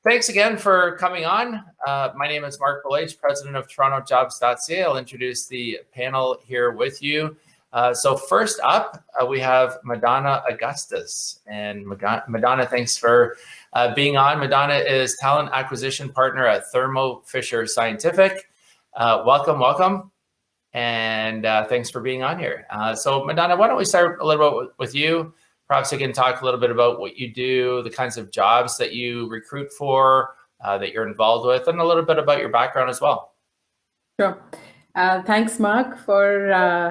thanks again for coming on. My name is Marc, president of TorontoJobs.ca. I'll introduce the panel here with you. So first up, we have Madonna Augustus. And Madonna, thanks for being on. Madonna is talent acquisition partner at Thermo Fisher Scientific. Welcome. And thanks for being on here. So Madonna, why don't we start a little bit with you? Perhaps you can talk a little bit about what you do, the kinds of jobs that you recruit for, that you're involved with, and a little bit about your background as well. Sure. Thanks, Marc, for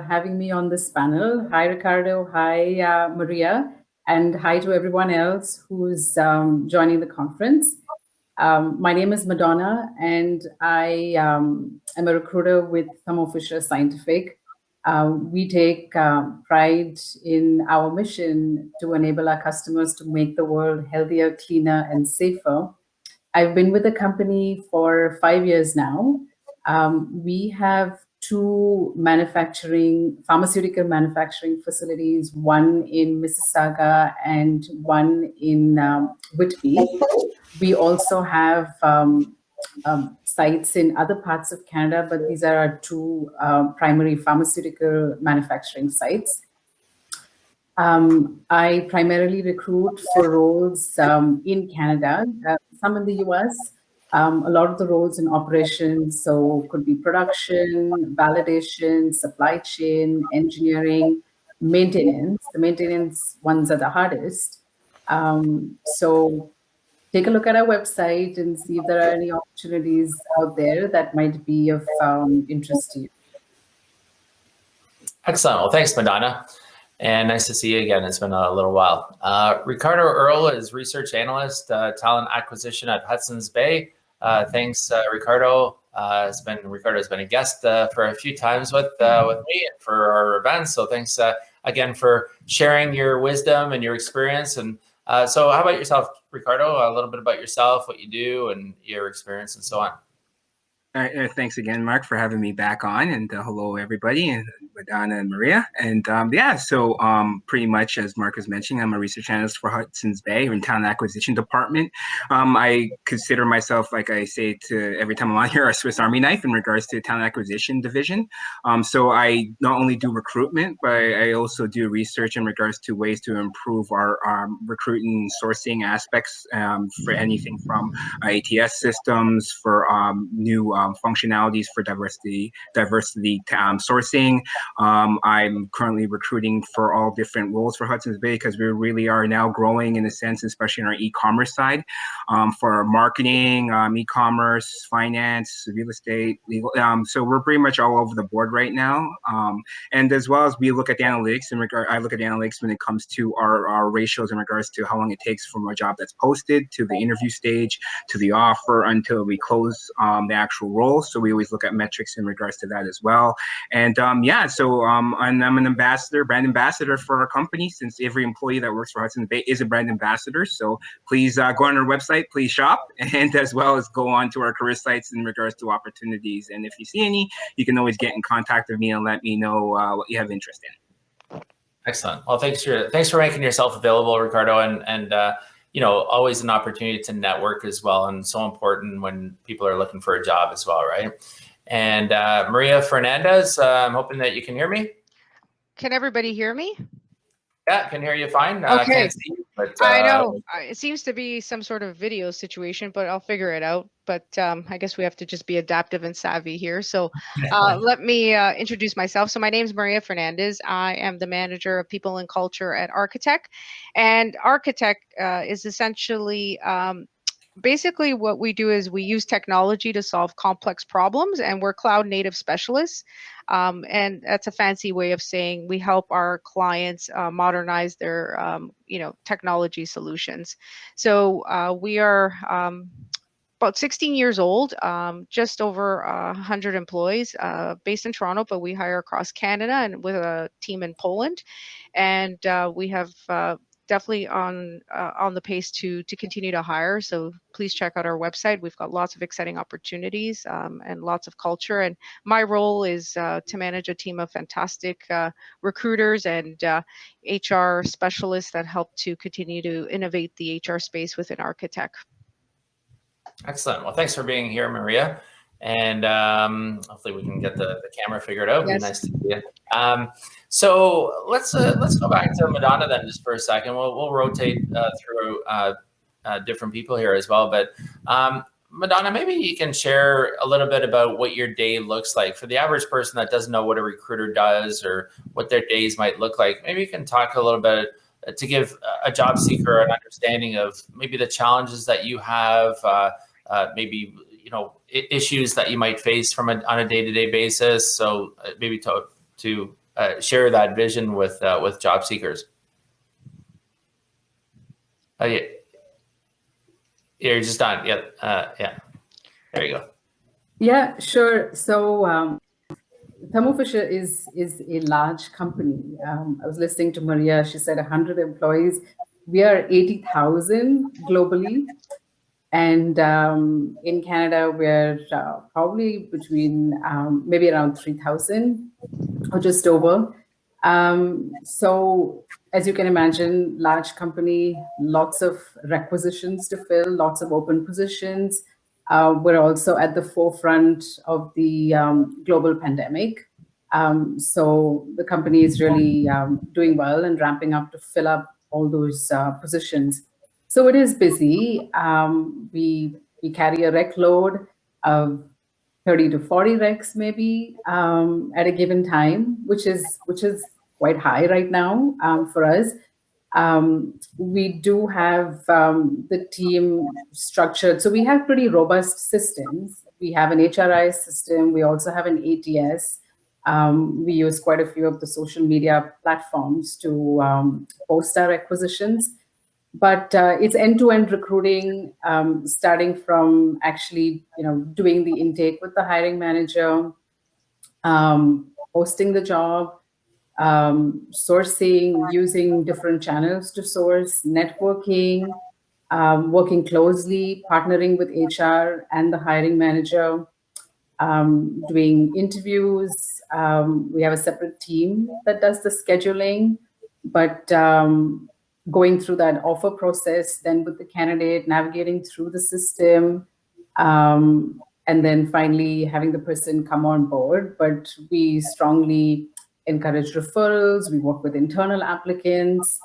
having me on this panel. Hi, Ricardo. Hi, Maria. And hi to everyone else who's joining the conference. My name is Madonna, and I am a recruiter with Thermo Fisher Scientific. We take pride in our mission to enable our customers to make the world healthier, cleaner, and safer. I've been with the company for 5 years now. We have two pharmaceutical manufacturing facilities, one in Mississauga and one in Whitby. We also have sites in other parts of Canada, but these are our two primary pharmaceutical manufacturing sites. I primarily recruit for roles in Canada, some in the US, a lot of the roles in operations, so could be production, validation, supply chain, engineering, maintenance. The maintenance ones are the hardest. So take a look at our website and see if there are any opportunities out there that might be of interest to you. Excellent. Well, thanks, Madonna. And nice to see you again. It's been a little while. Ricardo Earl is research analyst, talent acquisition at Hudson's Bay. Thanks, Ricardo. Ricardo has been a guest for a few times with me and for our events. So thanks again for sharing your wisdom and your experience. And so how about yourself, Ricardo? A little bit about yourself, what you do, and your experience, and so on. Thanks again, Marc, for having me back on, and hello, everybody, and Madonna and Maria. And so pretty much as Marc was mentioning, I'm a research analyst for Hudson's Bay in talent acquisition department. I consider myself, like I say to every time I'm on here, a Swiss Army knife in regards to talent acquisition division. So I not only do recruitment, but I also do research in regards to ways to improve our recruiting sourcing aspects for anything from ATS systems, for new functionalities for diversity sourcing. I'm currently recruiting for all different roles for Hudson's Bay because we really are now growing in a sense, especially in our e-commerce side, for marketing, e-commerce, finance, real estate, legal. So we're pretty much all over the board right now. And as well as we look at the analytics I look at the analytics when it comes to our ratios in regards to how long it takes from a job that's posted to the interview stage to the offer until we close the actual role. So we always look at metrics in regards to that as well. And so I'm an brand ambassador for our company, since every employee that works for Hudson's Bay is a brand ambassador. So please go on our website, please shop, and as well as go on to our career sites in regards to opportunities. And if you see any, you can always get in contact with me and let me know what you have interest in. Excellent. Well, thanks for making yourself available, Ricardo, and always an opportunity to network as well, and so important when people are looking for a job as well, right? And Maria Fernandez, I'm hoping that you can hear me. Can everybody hear me? Yeah, I can hear you fine. Okay. Can't see you, but, I know. It seems to be some sort of video situation, but I'll figure it out. But I guess we have to just be adaptive and savvy here. So let me introduce myself. So my name is Maria Fernandez. I am the manager of people and culture at Architech. And Architech is essentially basically what we do is we use technology to solve complex problems, and we're cloud native specialists. And that's a fancy way of saying we help our clients modernize their technology solutions. So we are about 16 years old, just over 100 employees, based in Toronto, but we hire across Canada and with a team in Poland. And we have definitely on the pace to continue to hire. So please check out our website. We've got lots of exciting opportunities and lots of culture. And my role is to manage a team of fantastic recruiters and HR specialists that help to continue to innovate the HR space within Architect. Excellent. Well, thanks for being here, Maria. And hopefully we can get the camera figured out. It'd be nice to see you. So let's go back to Madonna then just for a second. We'll rotate through different people here as well. But Madonna, maybe you can share a little bit about what your day looks like for the average person that doesn't know what a recruiter does or what their days might look like. Maybe you can talk a little bit to give a job seeker an understanding of maybe the challenges that you have, maybe issues that you might face on a day-to-day basis. So maybe to share that vision with job seekers. Yeah, you're just on. Yeah. There you go. Yeah, sure. So Thermo Fisher is a large company. I was listening to Maria. She said 100 employees. We are 80,000 globally. And in Canada, we're probably between maybe around 3,000 or just over. So as you can imagine, large company, lots of requisitions to fill, lots of open positions. We're also at the forefront of the global pandemic. So the company is really doing well and ramping up to fill up all those positions. So it is busy. We carry a rec load of 30 to 40 recs maybe at a given time, which is quite high right now for us. We do have the team structured. So we have pretty robust systems. We have an HRIS system. We also have an ATS. We use quite a few of the social media platforms to post our acquisitions. But it's end-to-end recruiting, starting from actually, doing the intake with the hiring manager, posting the job, sourcing, using different channels to source, networking, working closely, partnering with HR and the hiring manager, doing interviews. We have a separate team that does the scheduling, but going through that offer process, then with the candidate, navigating through the system, and then finally having the person come on board. But we strongly encourage referrals. We work with internal applicants.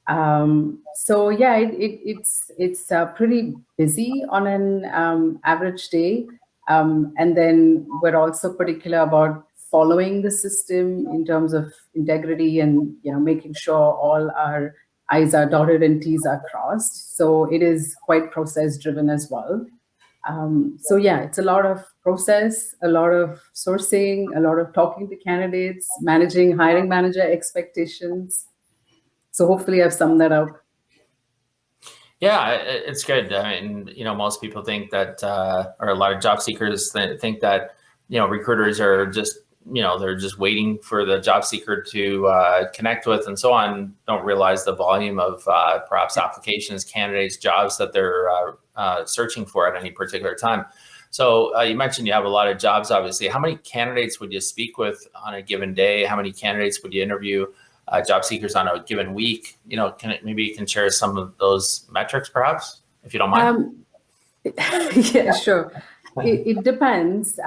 So yeah, it's pretty busy on an average day. And then we're also particular about following the system in terms of integrity and making sure all our I's are dotted and T's are crossed. So it is quite process driven as well. So yeah, it's a lot of process, a lot of sourcing, a lot of talking to candidates, managing hiring manager expectations. So hopefully I've summed that up. Yeah, it's good. I mean, most people think that, or a lot of job seekers think that, recruiters are just, they're just waiting for the job seeker to connect with and so on. Don't realize the volume of perhaps applications, candidates, jobs that they're searching for at any particular time. So you mentioned you have a lot of jobs, obviously. How many candidates would you speak with on a given day? How many candidates would you interview? Job seekers on a given week? Maybe you can share some of those metrics, perhaps, if you don't mind. Yeah, sure. It depends.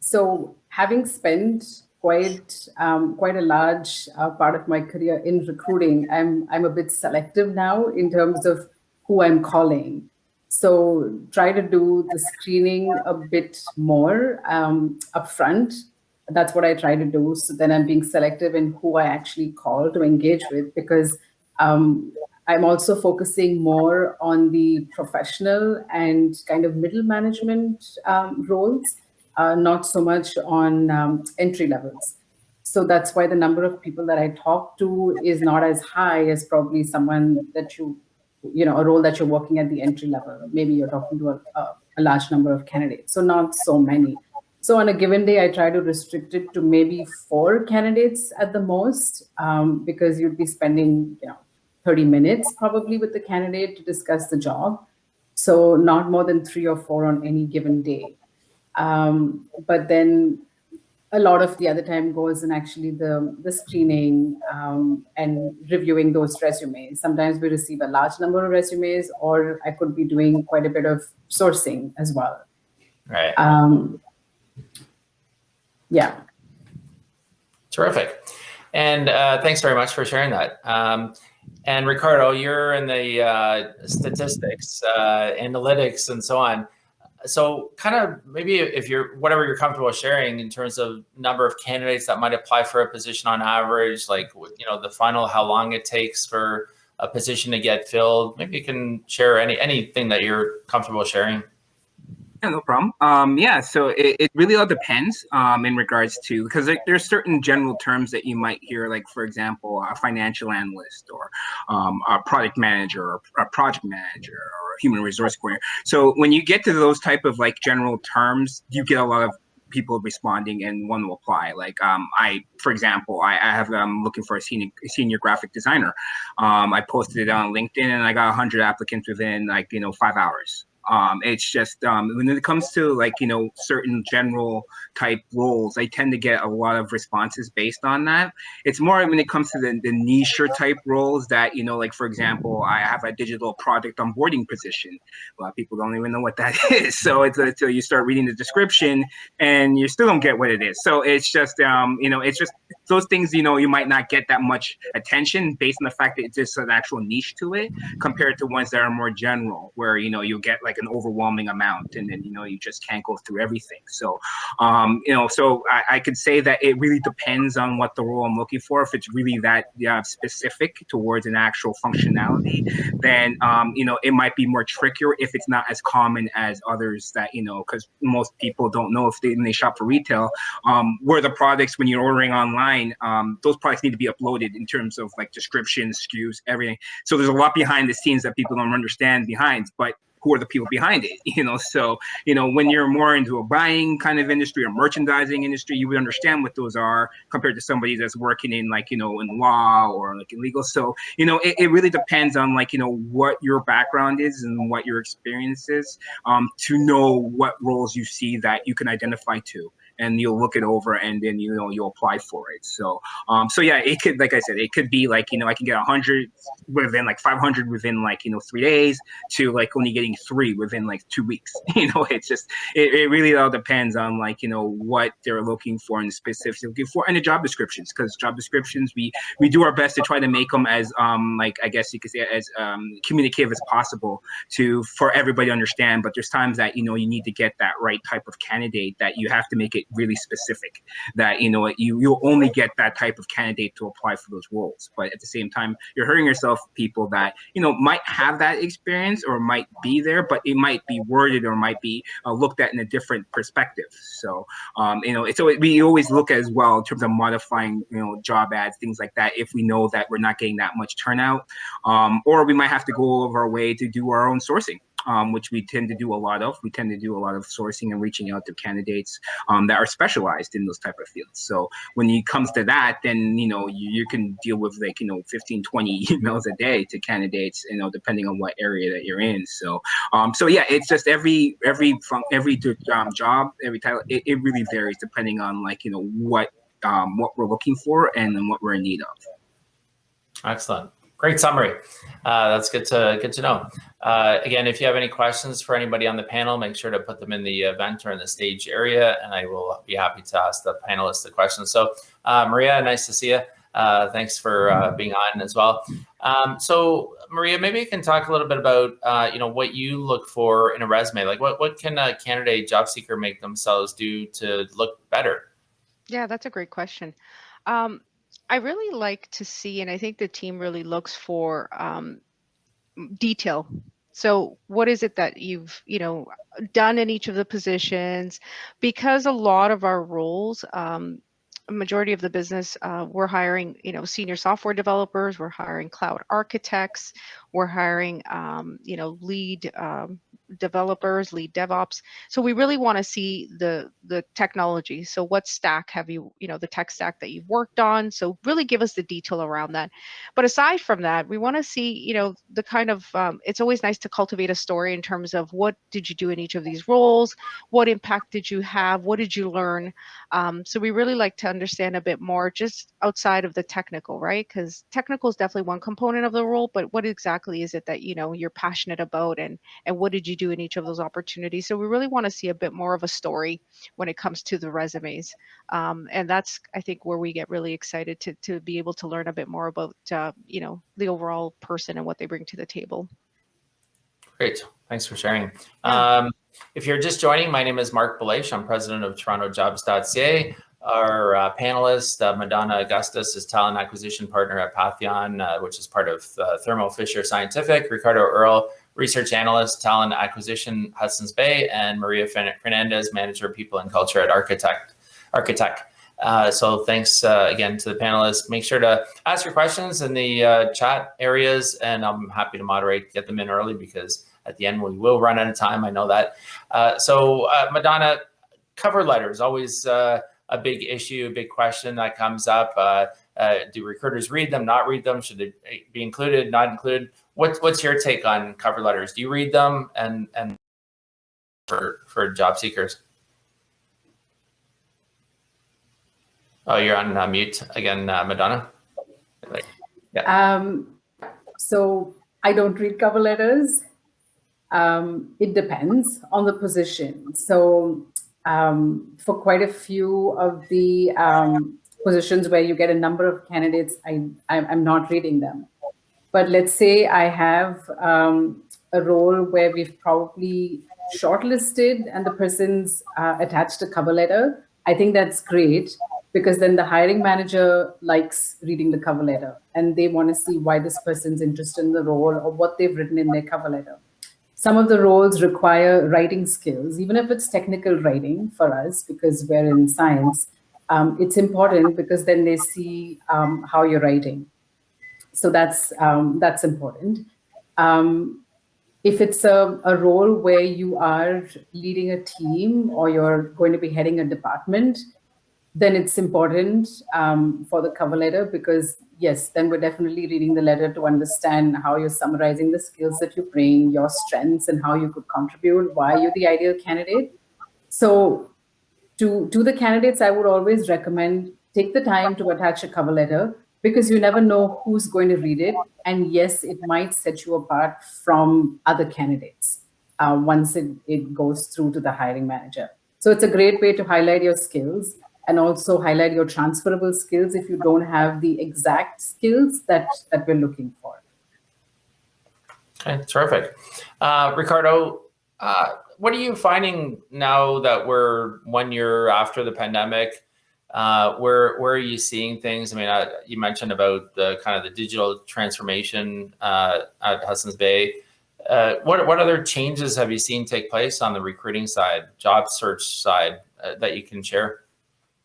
So having spent quite a large part of my career in recruiting, I'm a bit selective now in terms of who I'm calling. So try to do the screening a bit more upfront. That's what I try to do. So then I'm being selective in who I actually call to engage with, because I'm also focusing more on the professional and kind of middle management roles, not so much on entry levels. So that's why the number of people that I talk to is not as high as probably someone that a role that you're working at the entry level. Maybe you're talking to a large number of candidates. So not so many. So on a given day, I try to restrict it to maybe 4 candidates at the most, because you'd be spending 30 minutes probably with the candidate to discuss the job. So not more than 3 or 4 on any given day. But then a lot of the other time goes in actually the screening and reviewing those resumes. Sometimes we receive a large number of resumes, or I could be doing quite a bit of sourcing as well. Right. Yeah. Terrific. And thanks very much for sharing that. And Ricardo, you're in the statistics, analytics, and so on. So kind of maybe if you're, whatever you're comfortable sharing in terms of number of candidates that might apply for a position on average, like, you know, the funnel, how long it takes for a position to get filled. Maybe you can share anything that you're comfortable sharing. Yeah, no problem. Yeah, so it really all depends in regards to, because there's certain general terms that you might hear, like, for example, a financial analyst, or a product manager, or a project manager, or a human resource coordinator. So when you get to those type of like general terms, you get a lot of people responding and want to apply. Like for example, I have looking for a senior graphic designer. I posted it on LinkedIn and I got 100 applicants within 5 hours. It's just when it comes to certain general type roles, I tend to get a lot of responses based on that. It's more when it comes to the niche type roles that, like, for example, I have a digital product onboarding position. A lot of people don't even know what that is. So it's until you start reading the description and you still don't get what it is. So it's just, it's just those things, you might not get that much attention based on the fact that it's just an actual niche to it, compared to ones that are more general, where, you get like an overwhelming amount, and then you just can't go through everything. So so I could say that it really depends on what the role I'm looking for. If it's really that specific towards an actual functionality, then it might be more trickier if it's not as common as others that because most people don't know, if when they shop for retail, where the products, when you're ordering online, those products need to be uploaded in terms of like descriptions, SKUs, everything. So there's a lot behind the scenes that people don't understand behind, but who are the people behind it, so, when you're more into a buying kind of industry or merchandising industry, you would understand what those are compared to somebody that's working in in law or in legal. So, it really depends on what your background is and what your experience is, to know what roles you see that you can identify to. And you'll look it over, and then you'll apply for it. So yeah, it could, like I said, it could be I can get 100 within 500 within 3 days, to only getting 3 within 2 weeks. It's just it really all depends on what they're looking for and the specifics they're looking for, and the job descriptions. Because job descriptions, we do our best to try to make them as I guess you could say as communicative as possible for everybody to understand. But there's times that you need to get that right type of candidate, that you have to make it really specific, that you'll only get that type of candidate to apply for those roles. But at the same time, you're hurting yourself, people that might have that experience or might be there, but it might be worded or might be looked at in a different perspective. So we always look as well in terms of modifying job ads, things like that, if we know that we're not getting that much turnout, or we might have to go over our way to do our own sourcing, which we tend to do a lot of. We tend to do a lot of sourcing and reaching out to candidates that are specialized in those type of fields. So when it comes to that, then you can deal with 15, 20 emails a day to candidates, depending on what area that you're in. So yeah, it's just every job, every title, it really varies depending on what we're looking for and then what we're in need of. Excellent. Great summary. That's good to know. Again, if you have any questions for anybody on the panel, make sure to put them in the event or in the stage area, and I will be happy to ask the panelists the questions. So, Maria, nice to see you. Thanks for being on as well. So, Maria, maybe you can talk a little bit about what you look for in a resume. Like, what can a candidate job seeker make themselves do to look better? Yeah, that's a great question. I really like to see, and I think the team really looks for detail. So what is it that you've done in each of the positions? Because a lot of our roles, a majority of the business, we're hiring senior software developers, we're hiring cloud architects, we're hiring lead developers, lead DevOps. So we really want to see the technology. So what stack have you, the tech stack that you've worked on? So really give us the detail around that. But aside from that, we want to see, the kind of, it's always nice to cultivate a story in terms of what did you do in each of these roles? What impact did you have? What did you learn? So we really like to understand a bit more just outside of the technical, right? Because technical is definitely one component of the role, but what exactly is it that, you're passionate about, and what did you do in each of those opportunities? So we really want to see a bit more of a story when it comes to the resumes. And that's, I think, where we get really excited to be able to learn a bit more about, the overall person and what they bring to the table. Great. Thanks for sharing. Yeah. If you're just joining, my name is Marc Belaiche. I'm president of TorontoJobs.ca. Our panelist, Madonna Augustus, is talent acquisition partner at Patheon, which is part of Thermo Fisher Scientific. Ricardo Earle, research analyst, talent acquisition, Hudson's Bay, and Maria Fernandez, manager of people and culture at Architech. So thanks again to the panelists. Make sure to ask your questions in the chat areas, and I'm happy to moderate, get them in early, because at the end we will run out of time. I know that. So Madonna, cover letters, always a big issue, a big question that comes up. Do recruiters read them, not read them? Should they be included, not included? What's your take on cover letters? Do you read them, and for job seekers? Oh, you're on mute again, Madonna. Yeah. So I don't read cover letters. It depends on the position. So for quite a few of the positions where you get a number of candidates, I'm not reading them. But let's say I have a role where we've probably shortlisted and the person's attached a cover letter. I think that's great, because then the hiring manager likes reading the cover letter and they want to see why this person's interested in the role or what they've written in their cover letter. Some of the roles require writing skills, even if it's technical writing for us, because we're in science. It's important because then they see how you're writing. So that's important. If it's a role where you are leading a team or you're going to be heading a department, then it's important for the cover letter, because yes, then we're definitely reading the letter to understand how you're summarizing the skills that you bring, your strengths, and how you could contribute, why you're the ideal candidate. So to the candidates, I would always recommend take the time to attach a cover letter, because you never know who's going to read it. And yes, it might set you apart from other candidates once it goes through to the hiring manager. So it's a great way to highlight your skills and also highlight your transferable skills if you don't have the exact skills that we're looking for. Okay, terrific. Ricardo, what are you finding now that we're 1 year after the pandemic? Where are you seeing things? I mean, you mentioned about the kind of the digital transformation at Hudson's Bay. What other changes have you seen take place on the recruiting side, job search side that you can share?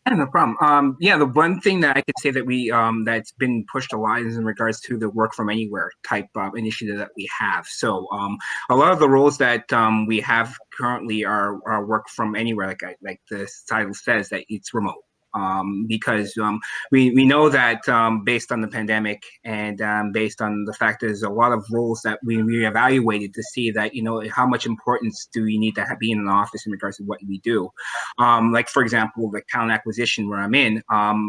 Yeah, no problem. Yeah, the one thing that I could say that we that's been pushed a lot is in regards to the work from anywhere type of initiative that we have. So a lot of the roles that we have currently are work from anywhere, like the title says, that it's remote. Because we know that based on the pandemic and based on the fact there's a lot of roles that we evaluated to see that, how much importance do we need to be in an office in regards to what we do. Like, for example, the talent acquisition where I'm in,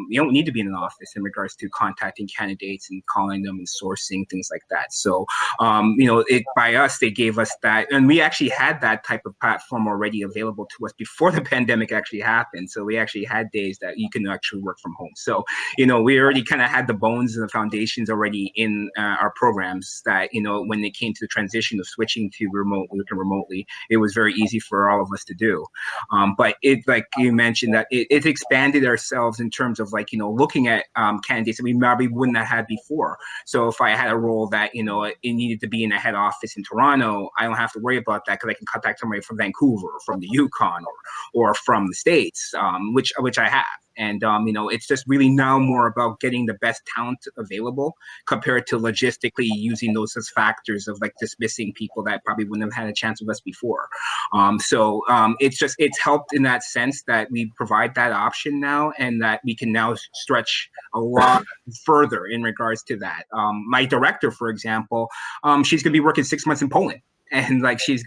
you don't need to be in an office in regards to contacting candidates and calling them and sourcing, things like that. So, by us, they gave us that. And we actually had that type of platform already available to us before the pandemic actually happened. So we actually had days that you can actually work from home. So, we already kind of had the bones and the foundations already in our programs that, when it came to the transition of switching to working remotely, it was very easy for all of us to do. But it, like you mentioned, that it expanded ourselves in terms of looking at candidates that we probably wouldn't have had before. So if I had a role that, it needed to be in a head office in Toronto, I don't have to worry about that because I can contact somebody from Vancouver or from the Yukon or from the States, which I have. And, it's just really now more about getting the best talent available compared to logistically using those as factors of like dismissing people that probably wouldn't have had a chance with us before. It's helped in that sense that we provide that option now, and that we can now stretch a lot further in regards to that. My director, for example, she's going to be working 6 months in Poland. And she's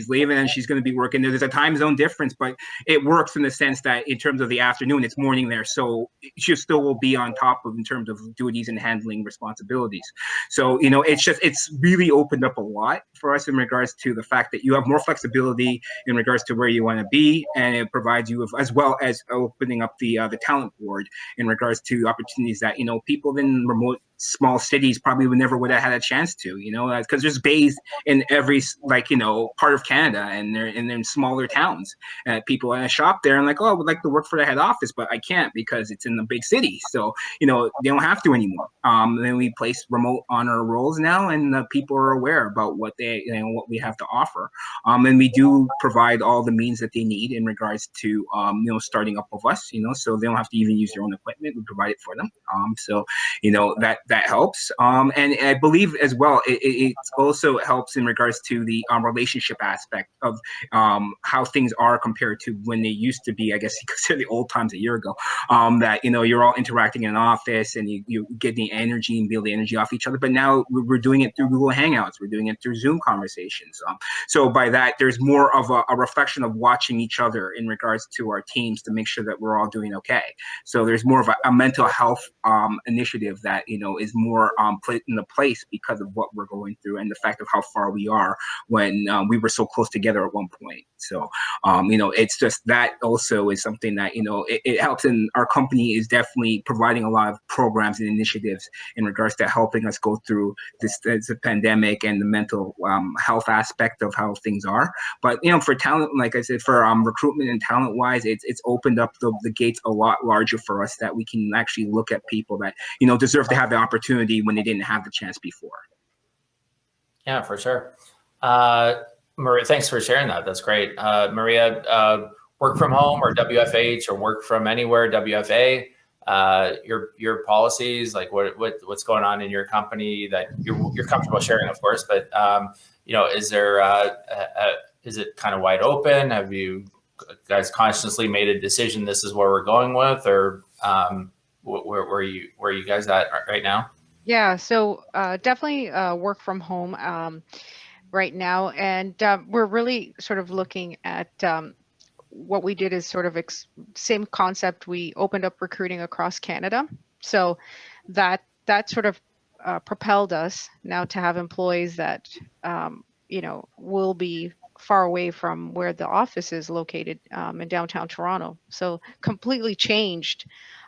leaving and she's gonna be working. There's a time zone difference, but it works in the sense that in terms of the afternoon, it's morning there, so she still will be on top of in terms of duties and handling responsibilities. So it's really opened up a lot for us in regards to the fact that you have more flexibility in regards to where you want to be, and it provides you with, as well as opening up the talent board in regards to opportunities that people in remote small cities probably would have had a chance to, because there's bays in every part of Canada, and they're in smaller towns. People want to shop there and I would like to work for the head office, but I can't because it's in the big city. So they don't have to anymore. Then we place remote on our roles now, and people are aware about what what we have to offer. And we do provide all the means that they need in regards to starting up with us. So they don't have to even use their own equipment. We provide it for them. That helps. And I believe as well, it also helps in regards to the relationship aspect of how things are compared to when they used to be, I guess you could say the old times a year ago, that, you're all interacting in an office and you get the energy and build the energy off each other. But now we're doing it through Google Hangouts. We're doing it through Zoom conversations. So by that, there's more of a reflection of watching each other in regards to our teams to make sure that we're all doing okay. So there's more of a mental health initiative that, is more put into place because of what we're going through and the fact of how far we are when we were so close together at one point. So, it's just that also is something that, it helps. And our company is definitely providing a lot of programs and initiatives in regards to helping us go through this pandemic and the mental health aspect of how things are. But, for talent, like I said, for recruitment and talent wise, it's opened up the gates a lot larger for us, that we can actually look at people that, deserve to have the opportunity when they didn't have the chance before. Yeah, for sure. Maria, thanks for sharing that. That's great. Maria, work from home or WFH, or work from anywhere, WFA, your policies, like what's going on in your company that you're comfortable sharing, of course, but is there is it kind of wide open? Have you guys consciously made a decision, this is where we're going with, or where are you guys at right now? Yeah, so definitely work from home right now. And we're really sort of looking at what we did is sort of same concept. We opened up recruiting across Canada. So that sort of propelled us now to have employees that, will be far away from where the office is located in downtown Toronto. So completely changed,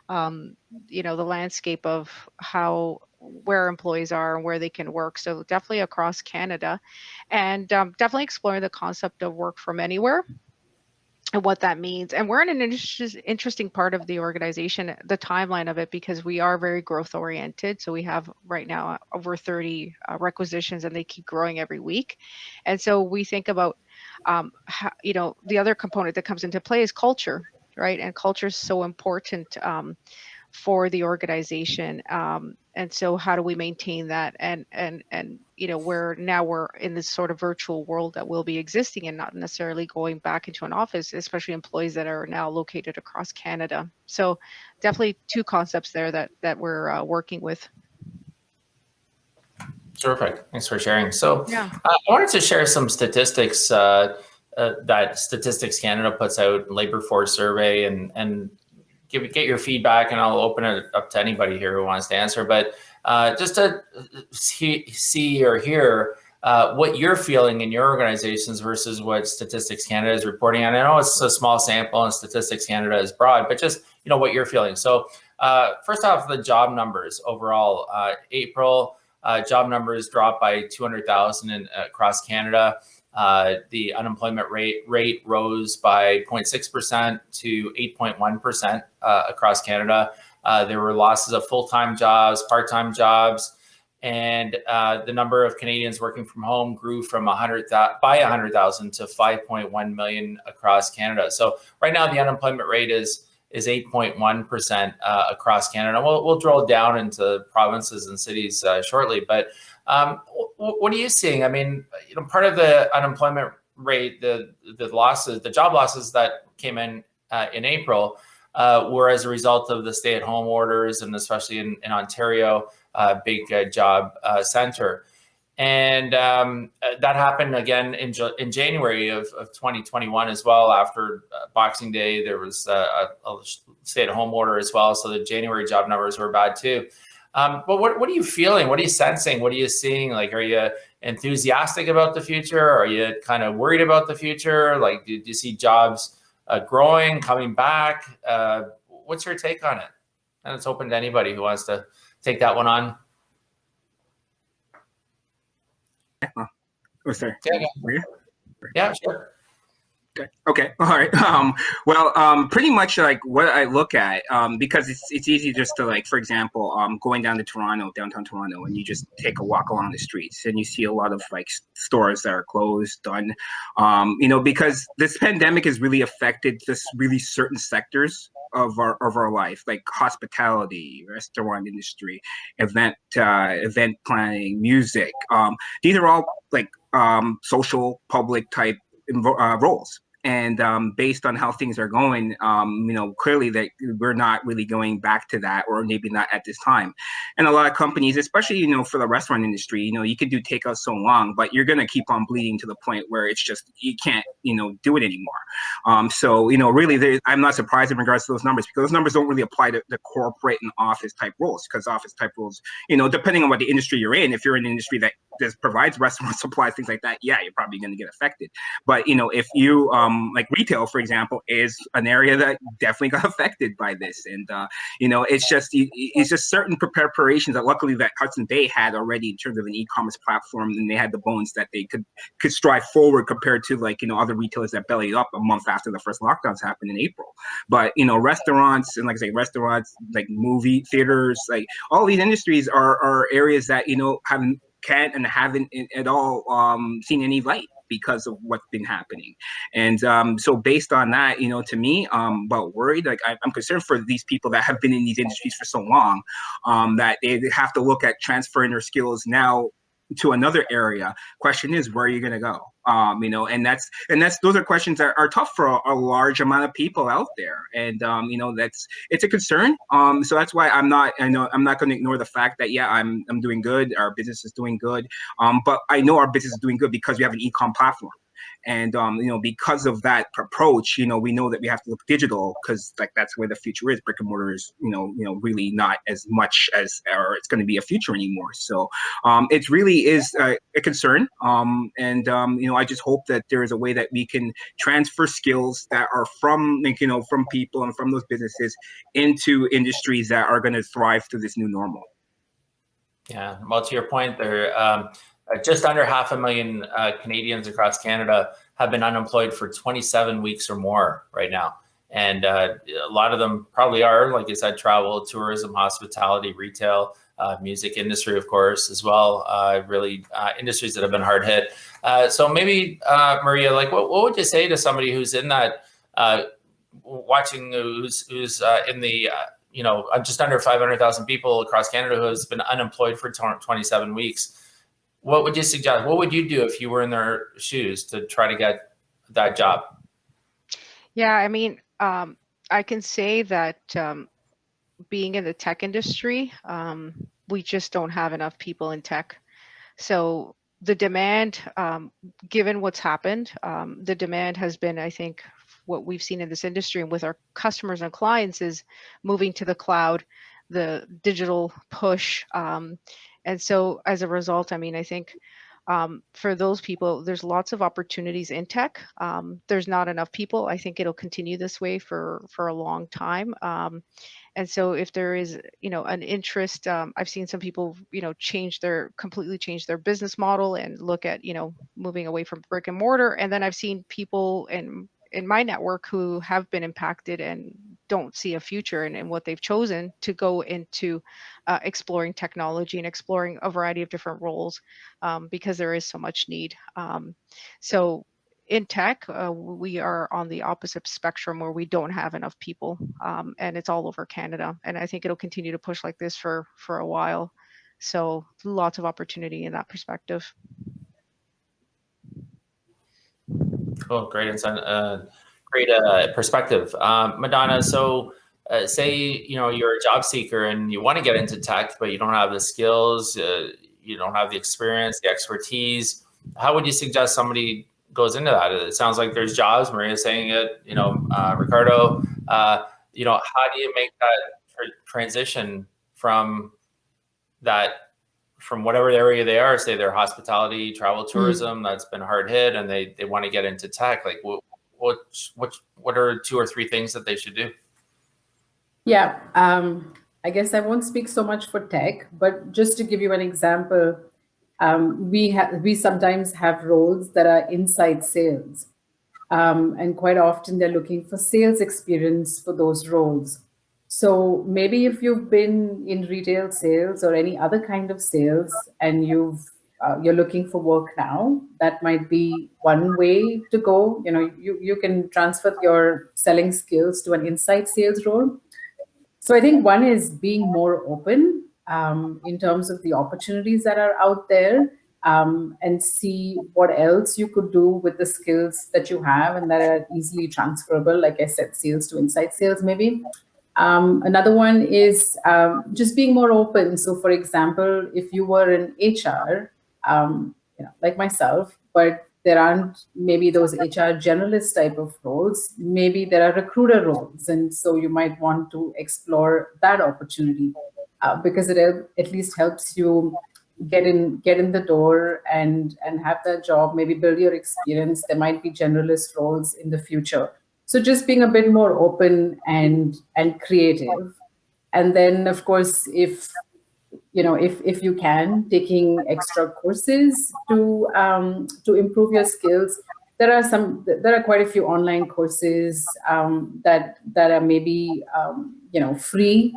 the landscape of where employees are and where they can work. So definitely across Canada, and definitely exploring the concept of work from anywhere and what that means. And we're in an interesting part of the organization, the timeline of it, because we are very growth oriented. So we have right now over 30 requisitions, and they keep growing every week. And so we think about, the other component that comes into play is culture, right? And culture is so important for the organization. And so how do we maintain that? And we're in this sort of virtual world that will be existing, and not necessarily going back into an office, especially employees that are now located across Canada. So definitely two concepts there that we're working with. Terrific. Thanks for sharing. So yeah. I wanted to share some statistics that Statistics Canada puts out, labor force survey, and get your feedback, and I'll open it up to anybody here who wants to answer. But just to see or hear what you're feeling in your organizations versus what Statistics Canada is reporting on. I know it's a small sample and Statistics Canada is broad, but just what you're feeling. So first off, the job numbers overall. April job numbers dropped by 200,000 across Canada. The unemployment rate rose by 0.6% to 8.1% across Canada. There were losses of full-time jobs, part-time jobs, and the number of Canadians working from home grew from 100,000 to 5.1 million across Canada. So right now the unemployment rate is is 8.1% across Canada. We'll drill down into provinces and cities shortly. But what are you seeing? I mean, part of the unemployment rate, the losses, the job losses that came in April were as a result of the stay-at-home orders, and especially in Ontario, big job center. And that happened again in January of 2021 as well. After Boxing Day, there was a stay-at-home order as well. So the January job numbers were bad too. But what are you feeling? What are you sensing? What are you seeing? Like, are you enthusiastic about the future? Are you kind of worried about the future? Like, do you see jobs growing, coming back? What's your take on it? And it's open to anybody who wants to take that one on. Oh, sorry. Yeah, sure. Okay. All right. Well, pretty much like what I look at, because it's easy just to, like, for example, going down to Toronto, downtown Toronto, and you just take a walk along the streets and you see a lot of like stores that are closed, done, because this pandemic has really affected just really certain sectors of our life, like hospitality, restaurant industry, event planning, music. These are all like social, public type roles. And based on how things are going, clearly that we're not really going back to that, or maybe not at this time. And a lot of companies, especially, for the restaurant industry, you can do takeout so long, but you're going to keep on bleeding to the point where it's just, you can't, do it anymore. So, really, I'm not surprised in regards to those numbers, because those numbers don't really apply to the corporate and office type roles, because office type roles, depending on what the industry you're in, if you're in an industry that provides restaurant supplies, things like that, yeah, you're probably going to get affected. But, if you, like retail, for example, is an area that definitely got affected by this. And, it's just certain preparations that luckily that Hudson Bay had already in terms of an e-commerce platform, and they had the bones that they could strive forward compared to, like, other retailers that bellied up a month after the first lockdowns happened in April. But, restaurants, and like I say, restaurants, like movie theaters, like all these industries are areas that, can't and haven't at all seen any light because of what's been happening. And so based on that, to me, about worried, like I'm concerned for these people that have been in these industries for so long, that they have to look at transferring their skills now to another area. Question is, where are you going to go? And those are questions that are tough for a large amount of people out there. And, it's a concern. So that's why I'm not going to ignore the fact that, yeah, I'm doing good. Our business is doing good. But I know our business is doing good because we have an e-com platform. And, because of that approach, we know that we have to look digital, because like that's where the future is. Brick and mortar is, really not as much as, or it's going to be a future anymore. So it really is a concern. I just hope that there is a way that we can transfer skills that are from, from people and from those businesses into industries that are going to thrive through this new normal. Yeah. Well, to your point there, just under 500,000 Canadians across Canada have been unemployed for 27 weeks or more right now. And a lot of them probably are, like you said, travel, tourism, hospitality, retail, music industry, of course, as well. Really industries that have been hard hit. So maybe, Maria, like what would you say to somebody who's in that, watching, who's in the, just under 500,000 people across Canada who has been unemployed for 27 weeks? What would you suggest? What would you do if you were in their shoes to try to get that job? Yeah, I mean, I can say that being in the tech industry, we just don't have enough people in tech. So the demand, given what's happened, the demand has been, I think, what we've seen in this industry and with our customers and clients is moving to the cloud, the digital push. And so as a result, I mean, I think for those people, there's lots of opportunities in tech. There's not enough people. I think it'll continue this way for a long time. And so if there is, an interest, I've seen some people, completely change their business model and look at, moving away from brick and mortar. And then I've seen people in my network who have been impacted and don't see a future in what they've chosen to go into exploring technology and exploring a variety of different roles because there is so much need. So in tech, we are on the opposite spectrum where we don't have enough people, and it's all over Canada. And I think it'll continue to push like this for a while. So lots of opportunity in that perspective. Cool, great insight, great perspective, Madonna. So, say you're a job seeker and you want to get into tech, but you don't have the skills, you don't have the experience, the expertise. How would you suggest somebody goes into that? It sounds like there's jobs. Maria's saying it. Ricardo. How do you make that transition from whatever area they are? Say they're hospitality, travel, tourism. That's been hard hit, and they want to get into tech. Like, what are 2 or 3 things that they should do? Yeah, I guess I won't speak so much for tech, but just to give you an example, we sometimes have roles that are inside sales, and quite often they're looking for sales experience for those roles. So maybe if you've been in retail sales or any other kind of sales and you're looking for work now, that might be one way to go. You can transfer your selling skills to an inside sales role. So I think one is being more open in terms of the opportunities that are out there, and see what else you could do with the skills that you have and that are easily transferable. Like I said, sales to inside sales, maybe. Another one is just being more open. So, for example, if you were in HR, like myself, but there aren't maybe those HR generalist type of roles, maybe there are recruiter roles. And so you might want to explore that opportunity because it at least helps you get in the door and have that job, maybe build your experience. There might be generalist roles in the future. So just being a bit more open and creative. And then, of course, if you can, taking extra courses to improve your skills. There are quite a few online courses that are maybe free.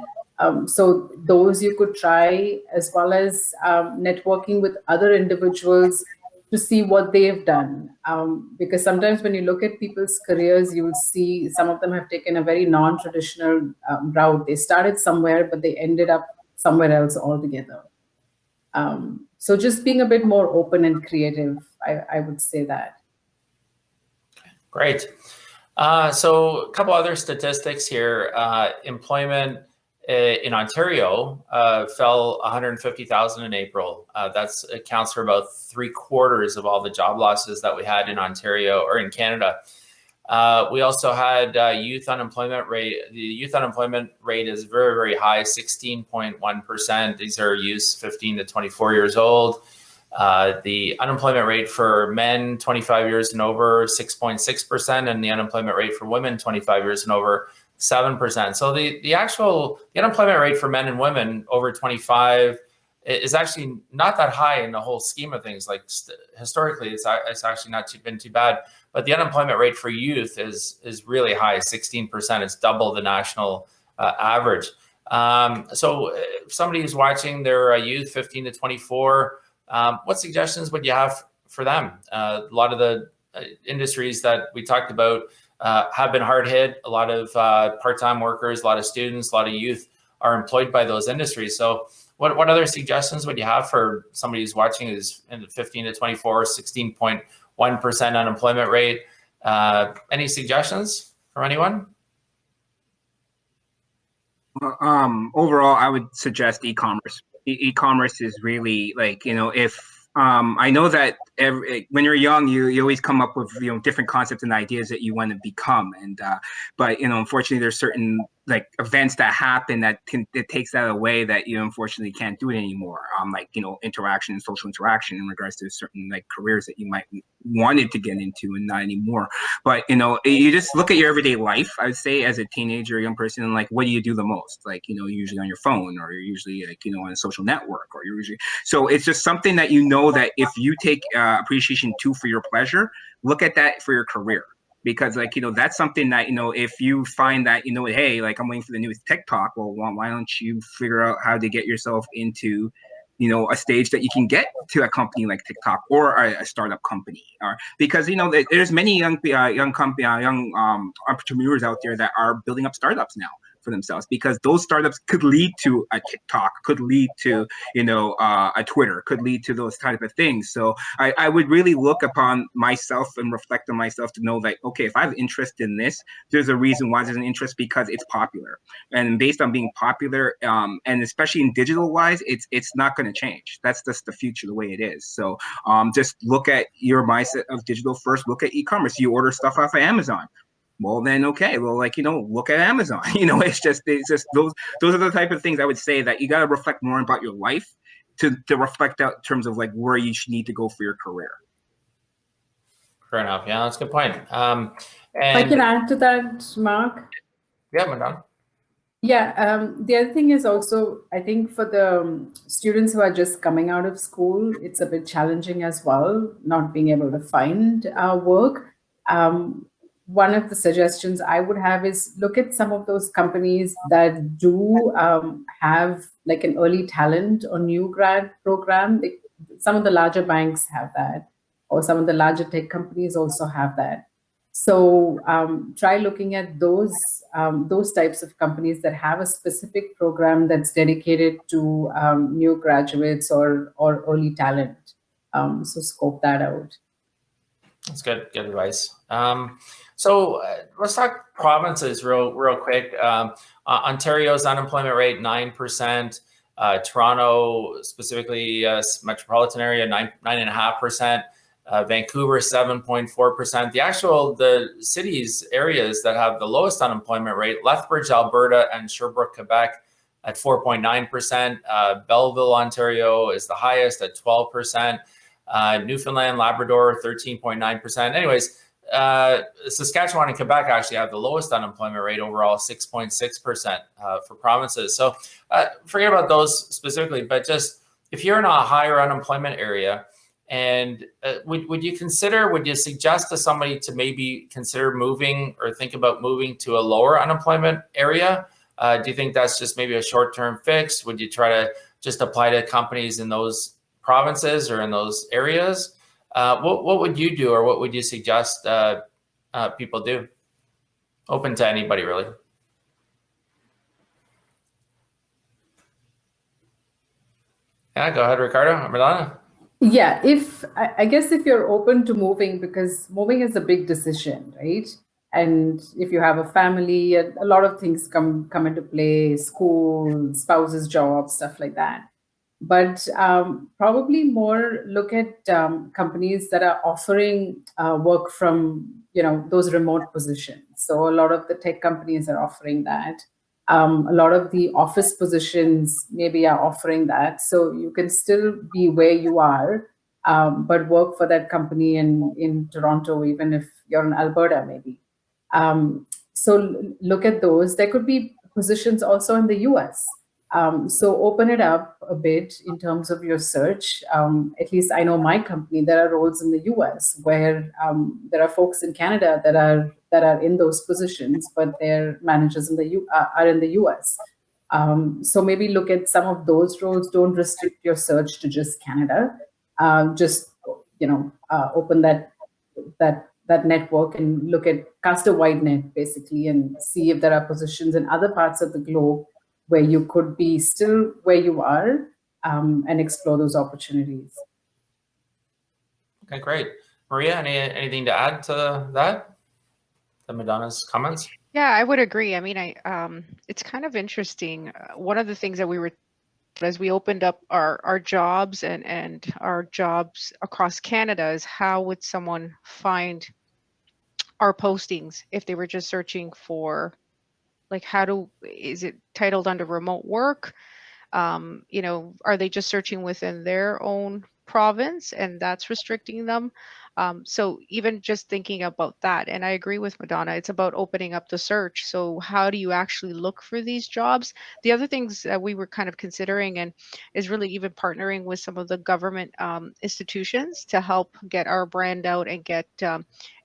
So those you could try, as well as networking with other individuals to see what they've done. Because sometimes when you look at people's careers, you will see some of them have taken a very non-traditional route. They started somewhere, but they ended up somewhere else altogether. So just being a bit more open and creative, I would say that. Great. So a couple other statistics here. Employment in Ontario fell 150,000 in April. That accounts for about 3/4 of all the job losses that we had in Ontario or in Canada. We also had youth unemployment rate. The youth unemployment rate is very, very high, 16.1%. These are youths 15 to 24 years old. The unemployment rate for men 25 years and over, 6.6%, and the unemployment rate for women 25 years and over, 7%. So the unemployment rate for men and women over 25 is actually not that high in the whole scheme of things. Like historically, it's actually not been too bad. But the unemployment rate for youth is really high, 16%. It's double the national average. So if somebody who's watching, they're a youth 15 to 24, what suggestions would you have for them? A lot of the industries that we talked about have been hard hit. A lot of part-time workers, a lot of students, a lot of youth are employed by those industries. So what other suggestions would you have for somebody who's watching who's in the 15 to 24, 16.1% unemployment rate? Any suggestions from anyone? Overall, I would suggest e-commerce. E-commerce is really if I know that when you're young, you always come up with different concepts and ideas that you want to become, but unfortunately there's certain events that happen that it takes that away, that you unfortunately can't do it anymore. Interaction, social interaction in regards to certain careers that you might wanted to get into and not anymore. But you just look at your everyday life, I would say, as a teenager or young person, and what do you do the most? Usually on your phone, or you're usually on a social network, or you're usually, so it's just something that that if you take appreciation to for your pleasure, look at that for your career. Because that's something that if you find that hey, I'm waiting for the newest tech talk, well, why don't you figure out how to get yourself into a stage that you can get to a company like TikTok or a startup company, or because there's many young entrepreneurs out there that are building up startups now for themselves, because those startups could lead to a TikTok, could lead to a Twitter, could lead to those type of things. So I would really look upon myself and reflect on myself to know that, okay, if I have interest in this, there's a reason why there's an interest, because it's popular, and based on being popular, and especially in digital wise, it's not going to change. That's just the future, the way it is. So just look at your mindset of digital first. Look at e-commerce. You order stuff off of Amazon. Well, then, okay, well, look at Amazon. It's just those are the type of things I would say that you got to reflect more about your life to reflect out in terms of like where you should need to go for your career. Fair enough. Yeah, that's a good point. And I can add to that, Marc. Yeah, Madonna. Yeah, the other thing is also, I think for the students who are just coming out of school, it's a bit challenging as well, not being able to find work. One of the suggestions I would have is look at some of those companies that do have like an early talent or new grad program. Some of the larger banks have that, or some of the larger tech companies also have that. So try looking at those types of companies that have a specific program that's dedicated to new graduates or early talent. So scope that out. That's good advice. So let's talk provinces real quick. Ontario's unemployment rate 9%. Toronto, specifically metropolitan area, 9.5%. Vancouver 7.4%. The cities, areas that have the lowest unemployment rate: Lethbridge, Alberta, and Sherbrooke, Quebec, at 4.9%. Belleville, Ontario, is the highest at 12%. Newfoundland, Labrador, 13.9%. Anyways, Saskatchewan and Quebec actually have the lowest unemployment rate overall, 6.6% for provinces. So forget about those specifically, but just if you're in a higher unemployment area, and would you suggest to somebody to maybe consider moving or think about moving to a lower unemployment area? Do you think that's just maybe a short-term fix? Would you try to just apply to companies in those provinces or in those areas? What would you do, or what would you suggest people do? Open to anybody, really. Yeah, go ahead, Ricardo. Madonna. Yeah, I guess if you're open to moving, because moving is a big decision, right? And if you have a family, a lot of things come into play: school, spouse's job, stuff like that. But probably more look at companies that are offering work from those remote positions. So a lot of the tech companies are offering that. A lot of the office positions maybe are offering that. So you can still be where you are, but work for that company in Toronto, even if you're in Alberta, maybe. So look at those. There could be positions also in the US. So open it up a bit in terms of your search. At least I know my company, there are roles in the US where there are folks in Canada that are in those positions, but their managers are in the US. So maybe look at some of those roles. Don't restrict your search to just Canada. Just open that network and cast a wide net basically, and see if there are positions in other parts of the globe where you could be still where you are, and explore those opportunities. Okay, great. Maria, anything to add to that? To Madonna's comments? Yeah, I would agree. I mean, it's kind of interesting. One of the things that we were, as we opened up our jobs and our jobs across Canada, is how would someone find our postings if they were just searching for, like, is it titled under remote work? Are they just searching within their own province and that's restricting them? So even just thinking about that, and I agree with Madonna, it's about opening up the search. So how do you actually look for these jobs? The other things that we were kind of considering and is really even partnering with some of the government institutions to help get our brand out and get,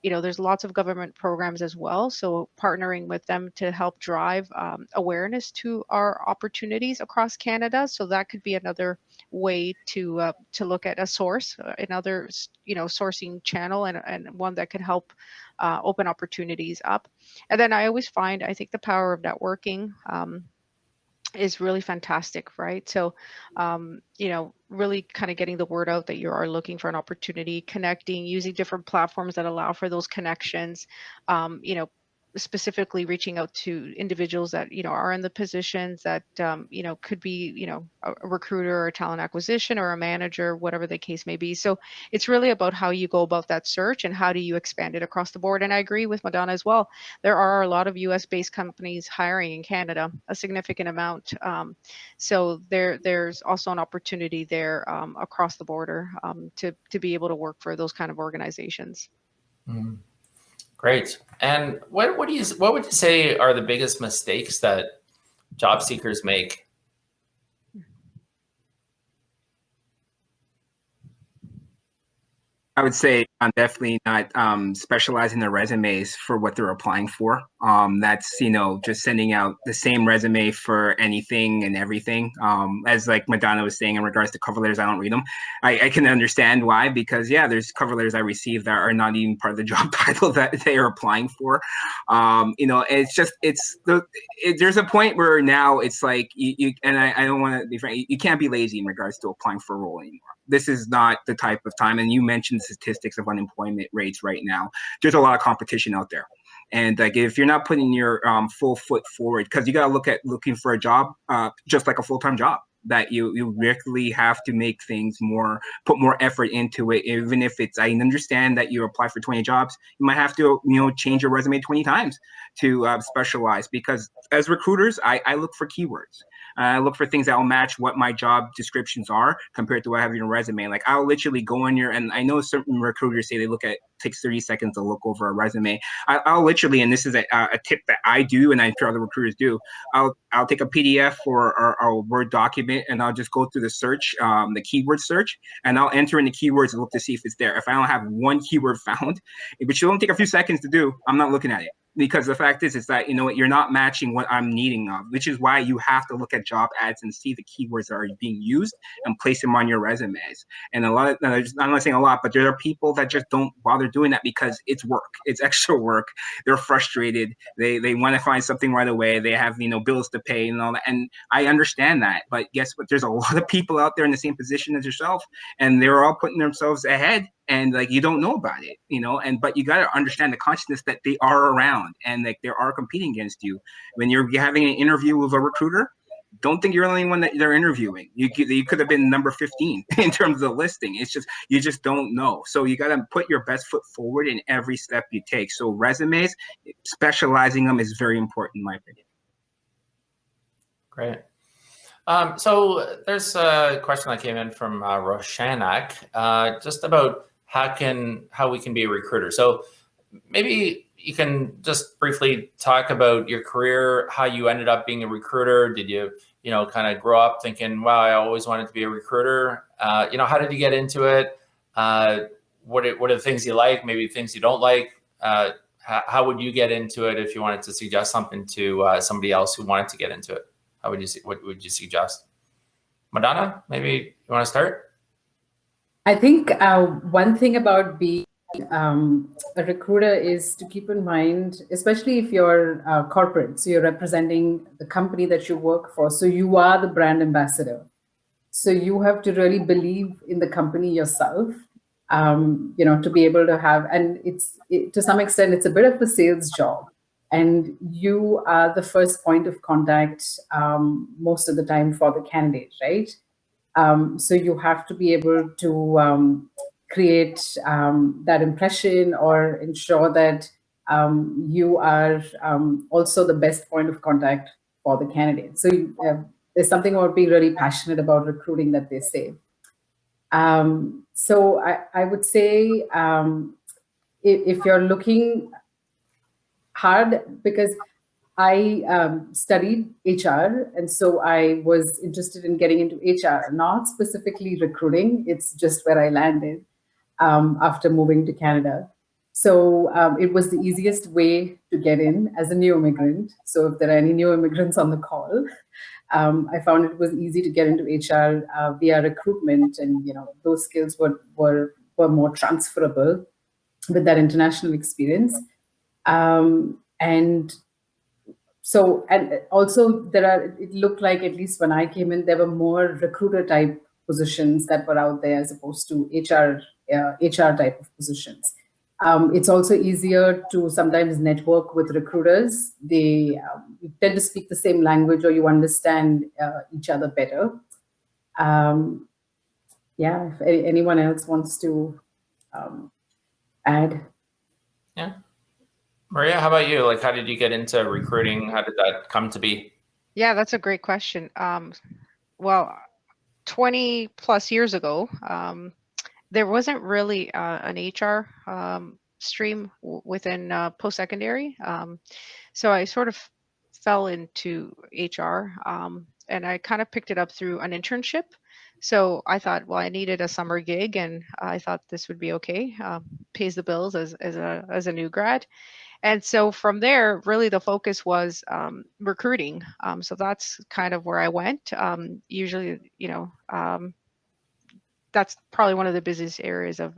there's lots of government programs as well. So partnering with them to help drive awareness to our opportunities across Canada. So that could be another way to look at a source, another sourcing channel, and one that could help open opportunities up. And then I think the power of networking is really fantastic, right? So, really kind of getting the word out that you are looking for an opportunity, connecting, using different platforms that allow for those connections, specifically reaching out to individuals that, are in the positions that, could be, a recruiter or a talent acquisition or a manager, whatever the case may be. So it's really about how you go about that search and how do you expand it across the board. And I agree with Madonna as well. There are a lot of US-based companies hiring in Canada, a significant amount. So there's also an opportunity there across the border to be able to work for those kind of organizations. Mm-hmm. Great. And what would you say are the biggest mistakes that job seekers make? I would say I'm definitely not specializing their resumes for what they're applying for. That's, just sending out the same resume for anything and everything. As like Madonna was saying in regards to cover letters, I don't read them. I can understand why, because there's cover letters I receive that are not even part of the job title that they are applying for. There's a point where now it's like, I don't want to be frank, you can't be lazy in regards to applying for a role anymore. This is not the type of time, and you mentioned statistics of unemployment rates right now. There's a lot of competition out there. And like, if you're not putting your full foot forward, because you got to look at looking for a job just like a full-time job, that you really have to make things put more effort into it. Even if I understand that you apply for 20 jobs, you might have to, change your resume 20 times to specialize, because as recruiters, I look for keywords. I look for things that will match what my job descriptions are compared to what I have in a resume. Like, I'll literally go in here, and I know certain recruiters say takes 30 seconds to look over a resume. I'll literally, and this is a tip that I do, and I'm sure other recruiters do, I'll take a PDF or a Word document, and I'll just go through the search, the keyword search, and I'll enter in the keywords and look to see if it's there. If I don't have one keyword found, which will only take a few seconds to do, I'm not looking at it. Because the fact is that, you're not matching what I'm needing of, which is why you have to look at job ads and see the keywords that are being used and place them on your resumes. And I'm not saying a lot, but there are people that just don't bother doing that because it's work. It's extra work. They're frustrated. They want to find something right away. They have, bills to pay and all that. And I understand that. But guess what? There's a lot of people out there in the same position as yourself, and they're all putting themselves ahead. And like, you don't know about it, but you got to understand the consciousness that they are around and like they are competing against you. When you're having an interview with a recruiter, don't think you're the only one that they're interviewing. You could have been number 15 in terms of the listing. It's just, you just don't know. So you got to put your best foot forward in every step you take. So resumes, specializing them is very important in my opinion. Great. So there's a question that came in from Roshanak, just about how we can be a recruiter. So maybe you can just briefly talk about your career, how you ended up being a recruiter. Did you, kind of grow up thinking, wow, I always wanted to be a recruiter? How did you get into it? What are the things you like, maybe things you don't like? How would you get into it if you wanted to suggest something to somebody else who wanted to get into it? What would you suggest? Madonna, maybe you want to start? I think one thing about being a recruiter is to keep in mind, especially if you're corporate, so you're representing the company that you work for. So you are the brand ambassador. So you have to really believe in the company yourself, to be able to have, and to some extent, it's a bit of a sales job. And you are the first point of contact most of the time for the candidate, right? So you have to be able to create that impression or ensure that you are also the best point of contact for the candidate. So there's something about being really passionate about recruiting that they say. So I would say if you're looking hard, because I studied HR, and so I was interested in getting into HR, not specifically recruiting. It's just where I landed after moving to Canada. So it was the easiest way to get in as a new immigrant. So if there are any new immigrants on the call, I found it was easy to get into HR via recruitment, and those skills were more transferable with that international experience. And also it looked like, at least when I came in, there were more recruiter type positions that were out there as opposed to HR type of positions. It's also easier to sometimes network with recruiters. They you tend to speak the same language, or you understand each other better. Yeah, if anyone else wants to add. Yeah. Maria, how about you? Like, how did you get into recruiting? How did that come to be? Yeah, that's a great question. Well, 20 plus years ago, there wasn't really an HR stream within post-secondary. So I sort of fell into HR, and I kind of picked it up through an internship. So I thought, well, I needed a summer gig, and I thought this would be okay. Pays the bills as a new grad. And so from there, really the focus was recruiting. So that's kind of where I went. Usually, that's probably one of the busiest areas of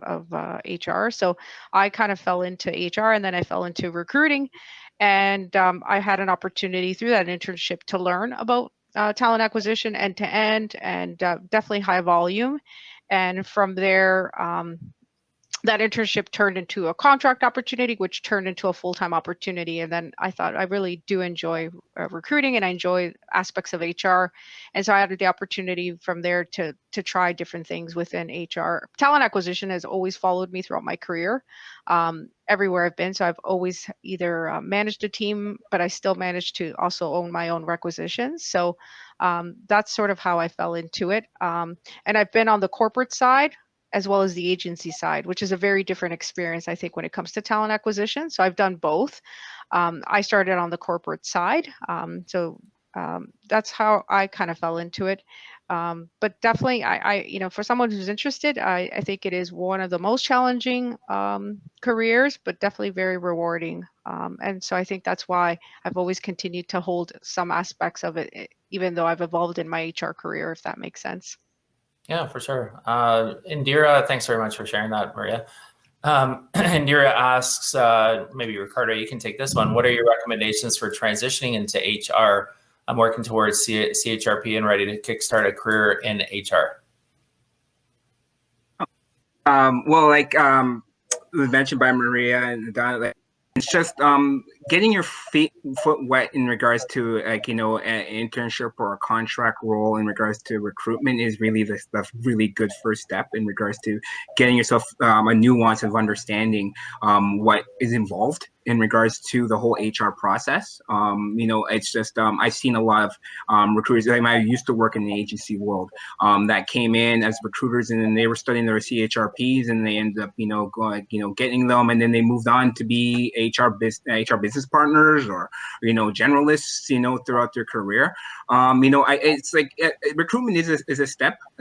HR. So I kind of fell into HR, and then I fell into recruiting. And I had an opportunity through that internship to learn about talent acquisition end to end, and definitely high volume. And from there, that internship turned into a contract opportunity, which turned into a full-time opportunity. And then I thought, I really do enjoy recruiting, and I enjoy aspects of HR. And so I had the opportunity from there to try different things within HR. Talent acquisition has always followed me throughout my career, everywhere I've been. So I've always either managed a team, but I still managed to also own my own requisitions. So that's sort of how I fell into it. And I've been on the corporate side as well as the agency side, which is a very different experience, I think, when it comes to talent acquisition. So I've done both. I started on the corporate side. So that's how I kind of fell into it. But definitely, I for someone who's interested, I think it is one of the most challenging careers, but definitely very rewarding. And so I think that's why I've always continued to hold some aspects of it, even though I've evolved in my HR career, if that makes sense. Yeah, for sure. Indira, thanks very much for sharing that, Maria. Indira asks, maybe Ricardo, you can take this one. What are your recommendations for transitioning into HR? I'm working towards CHRP and ready to kickstart a career in HR. Well, like was mentioned by Maria and Donna, it's just getting your foot wet in regards to an internship or a contract role in regards to recruitment is really the really good first step in regards to getting yourself a nuance of understanding what is involved in regards to the whole HR process. It's just I've seen a lot of recruiters. I used to work in the agency world that came in as recruiters, and then they were studying their CHRPs, and they ended up getting them, and then they moved on to be HR business partners or generalists throughout their career. It's like recruitment is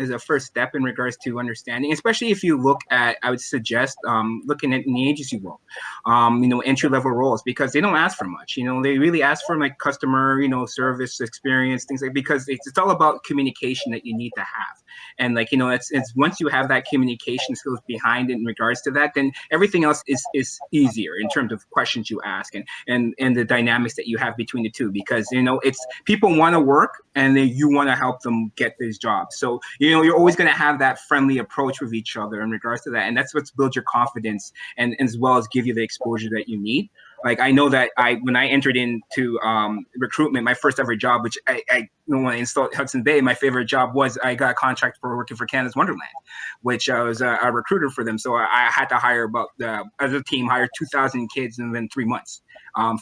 a first step in regards to understanding, especially if you look at, I would suggest looking at in the agency world, entry level roles, because they don't ask for much. They really ask for like customer service experience, things like, because it's all about communication that you need to have. And it's once you have that communication skills behind it in regards to that, then everything else is easier in terms of questions you ask and the dynamics that you have between the two, because it's people want to work and then you want to help them get these jobs. So you're always going to have that friendly approach with each other in regards to that, and that's what's built your confidence and as well as give you the exposure that you need. Like I know that when I entered into recruitment, my first ever job, which I when I installed Hudson Bay, my favorite job was I got a contract for working for Canada's Wonderland, which I was a recruiter for them. So I had to hire as a team, hire 2,000 kids in 3 months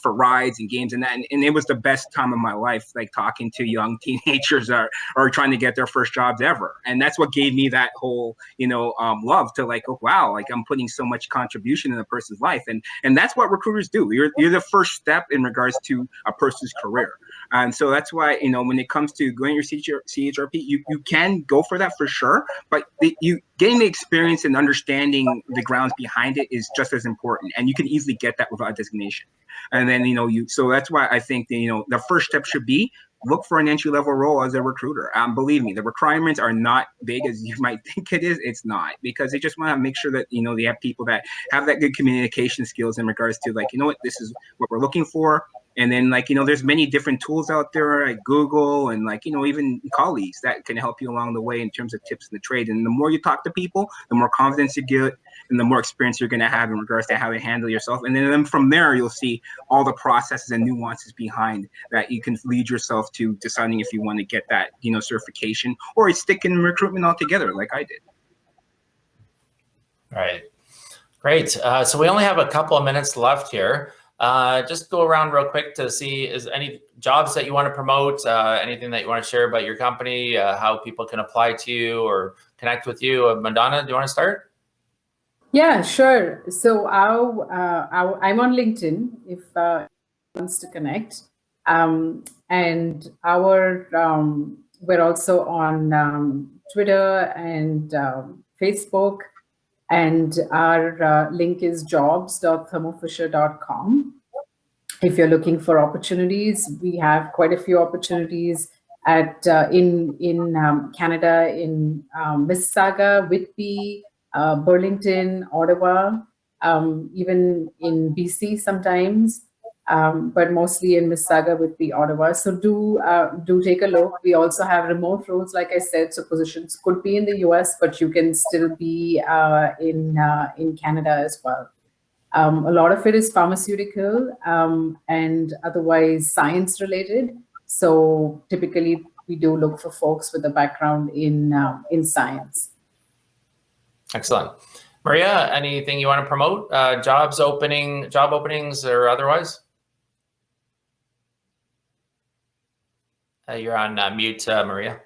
for rides and games and that. And it was the best time of my life, like talking to young teenagers or trying to get their first jobs ever. And that's what gave me that whole, love to like, oh, wow, like I'm putting so much contribution in a person's life. And that's what recruiters do. You're the first step in regards to a person's career. And so that's why, when it comes to going your CHRP, you can go for that for sure. But getting the experience and understanding the grounds behind it is just as important. And you can easily get that without a designation. And then, so that's why I think the first step should be look for an entry-level role as a recruiter. Believe me, the requirements are not big as you might think it is. It's not, because they just want to make sure that, they have people that have that good communication skills in regards to like, this is what we're looking for. And then like, there's many different tools out there like Google and like, even colleagues that can help you along the way in terms of tips in the trade. And the more you talk to people, the more confidence you get and the more experience you're going to have in regards to how to handle yourself. And then from there, you'll see all the processes and nuances behind that you can lead yourself to deciding if you want to get that, certification or stick in recruitment altogether like I did. All right. Great. So we only have a couple of minutes left here. Just go around real quick to see is any jobs that you want to promote, anything that you want to share about your company, how people can apply to you or connect with you. Madonna, do you want to start? Yeah, sure. So I'm on LinkedIn if wants to connect, and we're also on Twitter and Facebook. And our link is jobs.thermofisher.com. If you're looking for opportunities, we have quite a few opportunities in Canada, in Mississauga, Whitby, Burlington, Ottawa, even in BC sometimes, but mostly in Mississauga, Whitby, Ottawa. So do take a look. We also have remote roles, like I said, so positions could be in the US, but you can still be in Canada as well. A lot of it is pharmaceutical and otherwise science related. So typically we do look for folks with a background in science. Excellent. Maria, anything you want to promote? Job openings or otherwise? You're on mute, Maria.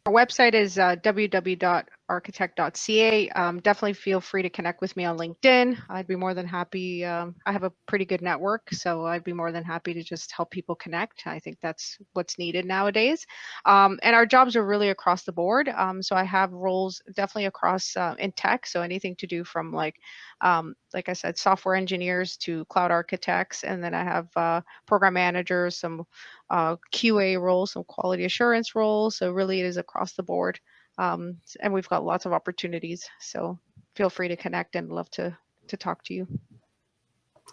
Our website is www.architect.ca. Definitely feel free to connect with me on LinkedIn. I'd be more than happy. I have a pretty good network, so I'd be more than happy to just help people connect. I think that's what's needed nowadays. And our jobs are really across the board. So I have roles definitely across in tech. So anything to do from like I said, software engineers to cloud architects. And then I have program managers, some QA roles, some quality assurance roles. So really it is across the board. And we've got lots of opportunities. So feel free to connect and love to talk to you.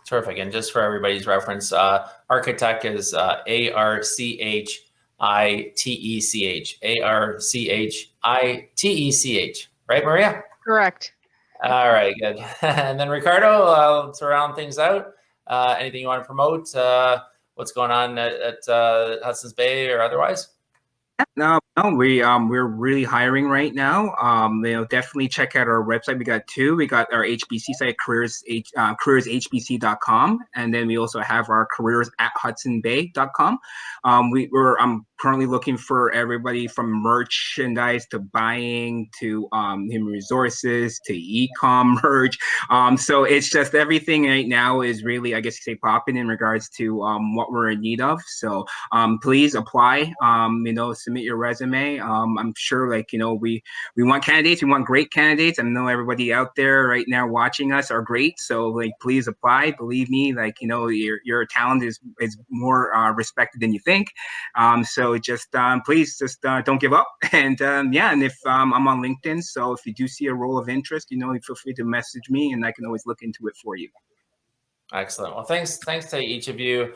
Terrific. And just for everybody's reference, Architech is ARCHITECH, ARCHITECH, right, Maria? Correct. All right, good. And then Ricardo, to round things out, anything you want to promote? What's going on at Hudson's Bay or otherwise? No, we're really hiring right now. Definitely check out our website. We got two. We got our HBC site, careershbc.com, and then we also have our careers@hudsonbay.com. I'm currently looking for everybody from merchandise to buying to human resources to e-com merch. So it's just everything right now is really, I guess you say, popping in regards to what we're in need of. So please apply. Submit your resume. I'm sure, we want candidates. We want great candidates. I know everybody out there right now watching us are great. So please apply. Believe me, your talent is more respected than you think. So just please just don't give up. And and if I'm on LinkedIn, so if you do see a role of interest, feel free to message me, and I can always look into it for you. Excellent. Well, thanks to each of you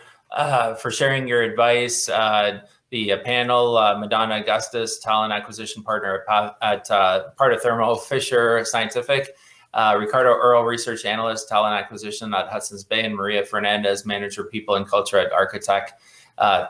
for sharing your advice. The panel, Madonna Augustus, talent acquisition partner at part of Thermo Fisher Scientific, Ricardo Earle, Research Analyst, Talent Acquisition at Hudson's Bay, and Maria Fernandez, Manager, People and Culture at Architech.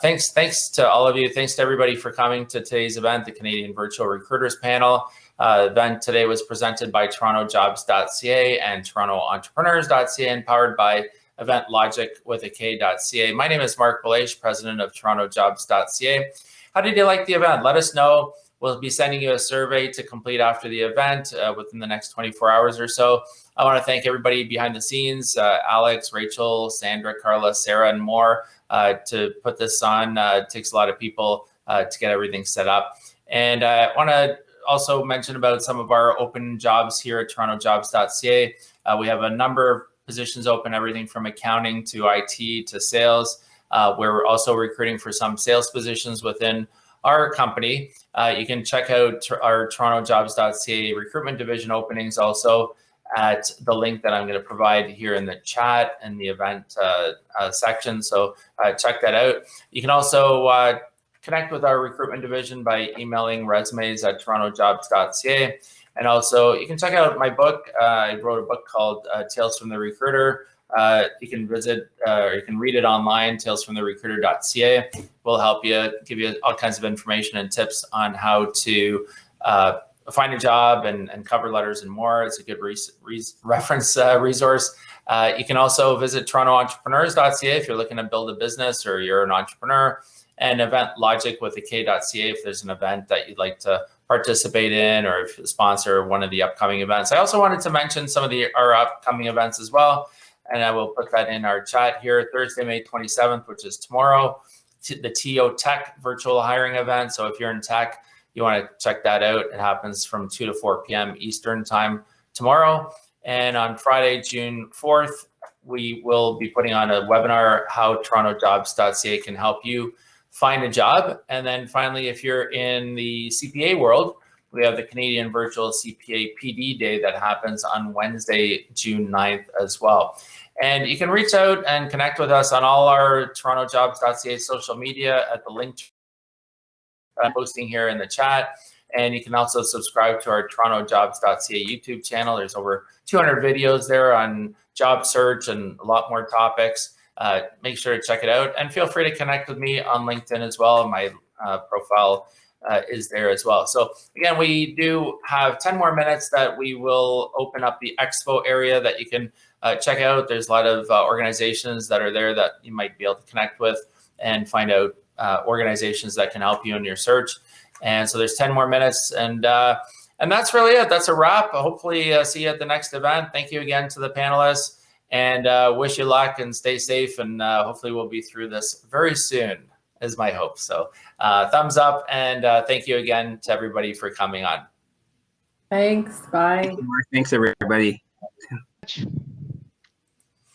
Thanks to all of you. Thanks to everybody for coming to today's event, the Canadian Virtual Recruiters Panel. Event today was presented by TorontoJobs.ca and TorontoEntrepreneurs.ca and powered by Event Logic with a K.ca. My name is Marc Belaiche, President of TorontoJobs.ca. How did you like the event? Let us know. We'll be sending you a survey to complete after the event within the next 24 hours or so. I want to thank everybody behind the scenes, Alex, Rachel, Sandra, Carla, Sarah, and more to put this on. It takes a lot of people to get everything set up. And I want to also mention about some of our open jobs here at TorontoJobs.ca. We have a number of positions open, everything from accounting to IT to sales. We're also recruiting for some sales positions within our company. You can check out our TorontoJobs.ca recruitment division openings also at the link that I'm going to provide here in the chat and the event section. So check that out. You can also connect with our recruitment division by emailing resumes at TorontoJobs.ca. And also you can check out my book. I wrote a book called Tales from the Recruiter. You can visit or you can read it online, talesfromtherecruiter.ca. Will help you, give you all kinds of information and tips on how to find a job and cover letters and more. It's a good reference resource. You can also visit TorontoEntrepreneurs.ca if you're looking to build a business or you're an entrepreneur, and Event Logic with a K.ca if there's an event that you'd like to participate in or if you sponsor one of the upcoming events. I also wanted to mention some of our upcoming events as well. And I will put that in our chat here. Thursday, May 27th, which is tomorrow, the TO Tech virtual hiring event. So if you're in tech, you want to check that out. It happens from 2 to 4 p.m. Eastern time tomorrow. And on Friday, June 4th, we will be putting on a webinar, how TorontoJobs.ca can help you find a job. And then finally, if you're in the CPA world, we have the Canadian Virtual CPA PD Day that happens on Wednesday, June 9th as well. And you can reach out and connect with us on all our TorontoJobs.ca social media at the link I'm posting here in the chat. And you can also subscribe to our TorontoJobs.ca YouTube channel. There's over 200 videos there on job search and a lot more topics. Make sure to check it out. And feel free to connect with me on LinkedIn as well. My profile is there as well. So again, we do have 10 more minutes that we will open up the expo area that you can check out. There's a lot of organizations that are there that you might be able to connect with and find out organizations that can help you in your search. And so there's 10 more minutes, and that's really it. That's a wrap. Hopefully see you at the next event. Thank you again to the panelists, and wish you luck and stay safe. And hopefully we'll be through this very soon, is my hope. So thumbs up, and thank you again to everybody for coming on. Thanks. Bye. Thanks, everybody.